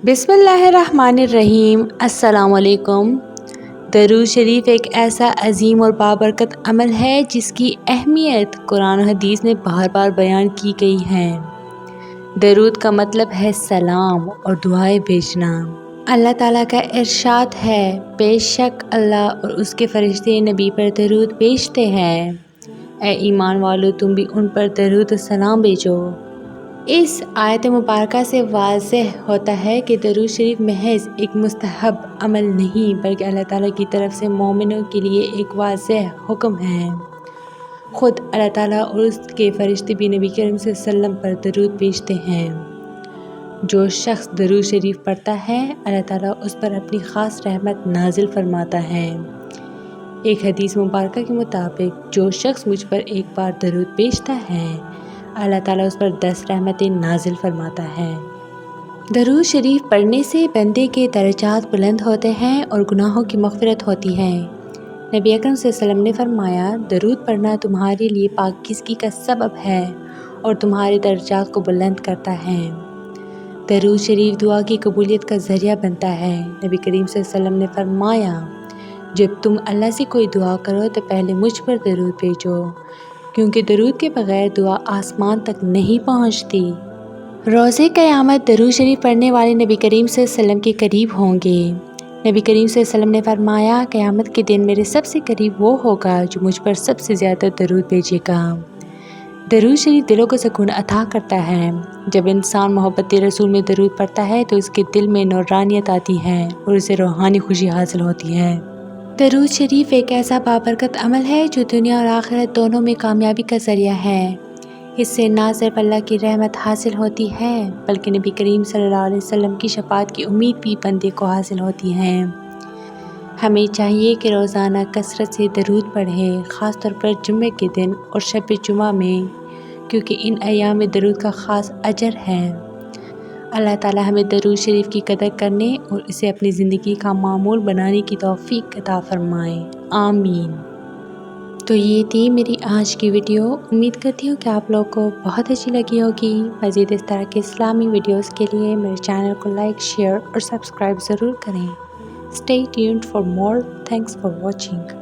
बिस्मिल्लाहिर्रहमानिर्रहीम। अस्सलाम वालेकुम। दरूद शरीफ एक ऐसा अजीम और बाबरकत अमल है जिसकी अहमियत कुरान और हदीस में बार बार बयान की गई है। दरूद का मतलब है सलाम और दुआएं भेजना। अल्लाह ताला का इरशाद है, बेशक अल्लाह और उसके फरिश्ते नबी पर दरूद भेजते हैं। ए ईमान वालों, तुम भी उन पर दरूद और सलाम भेजो। इस आयत मुबारका से वाज़ेह होता है कि दरूद शरीफ महज एक मुस्तहब अमल नहीं बल्कि अल्लाह ताला की तरफ से मोमिनों के लिए एक वाज़ेह हुक्म है। ख़ुद अल्लाह ताला और उसके फरिश्ते भी नबी करीम सल्लल्लाहु अलैहि वसल्लम पर दरूद भेजते हैं। जो शख्स दरूद शरीफ पढ़ता है, अल्लाह ताला उस पर अपनी ख़ास रहमत नाजिल फरमाता है। एक हदीस मुबारका के मुताबिक जो शख्स मुझ पर एक बार दरूद भेजता है, अल्लाह ताला उस पर 10 रहमतें नाजिल फरमाता है। दरूद शरीफ पढ़ने से बंदे के दर्जात बुलंद होते हैं और गुनाहों की मग़फ़िरत होती है। नबी अकरम सल्लल्लाहु अलैहि वसल्लम ने फरमाया, दरूद पढ़ना तुम्हारे लिए पाकीज़गी का सबब है और तुम्हारे दर्जात को बुलंद करता है। दरूद शरीफ दुआ की कबूलियत का ज़रिया बनता है। नबी करीम सल्लल्लाहु अलैहि वसल्लम ने फरमाया, जब तुम अल्लाह से कोई दुआ करो तो पहले मुझ पर दरूद भेजो, क्योंकि दरूद के बग़ैर दुआ आसमान तक नहीं पहुँचती। रोज़े क़यामत दरूद शरीफ पढ़ने वाले नबी करीम सल्लल्लाहु अलैहि वसल्लम के करीब होंगे। नबी करीम सल्लल्लाहु अलैहि वसल्लम ने फरमाया, क़यामत के दिन मेरे सबसे करीब वो होगा जो मुझ पर सबसे ज़्यादा दरूद भेजेगा। दरूद शरीफ दिलों को सुकून अता करता है। जब इंसान मोहब्बत रसूल में दरूद पढ़ता है तो उसके दिल में नूरानियत आती है और उसे रूहानी खुशी हासिल होती है। दरूद शरीफ एक ऐसा बाबरकत अमल है जो दुनिया और आखिरत दोनों में कामयाबी का ज़रिया है। इससे ना सिर्फ अल्लाह की रहमत हासिल होती है बल्कि नबी करीम सल्लल्लाहु अलैहि वसल्लम की शफ़ाअत की उम्मीद भी बंदे को हासिल होती है। हमें चाहिए कि रोज़ाना कसरत से दरूद पढ़ें, ख़ास तौर पर जुम्मे के दिन और शब जुमा में, क्योंकि इन अय्याम में दरूद का ख़ास अजर है। अल्लाह ताला हमें दरूद शरीफ की कदर करने और इसे अपनी ज़िंदगी का मामूल बनाने की तौफ़ीक अता फ़रमाए, आमीन। तो ये थी मेरी आज की वीडियो। उम्मीद करती हूँ कि आप लोगों को बहुत अच्छी लगी होगी। मज़ीद इस तरह के इस्लामी वीडियोस के लिए मेरे चैनल को लाइक, शेयर और सब्सक्राइब ज़रूर करें। Stay tuned for more. Thanks for watching.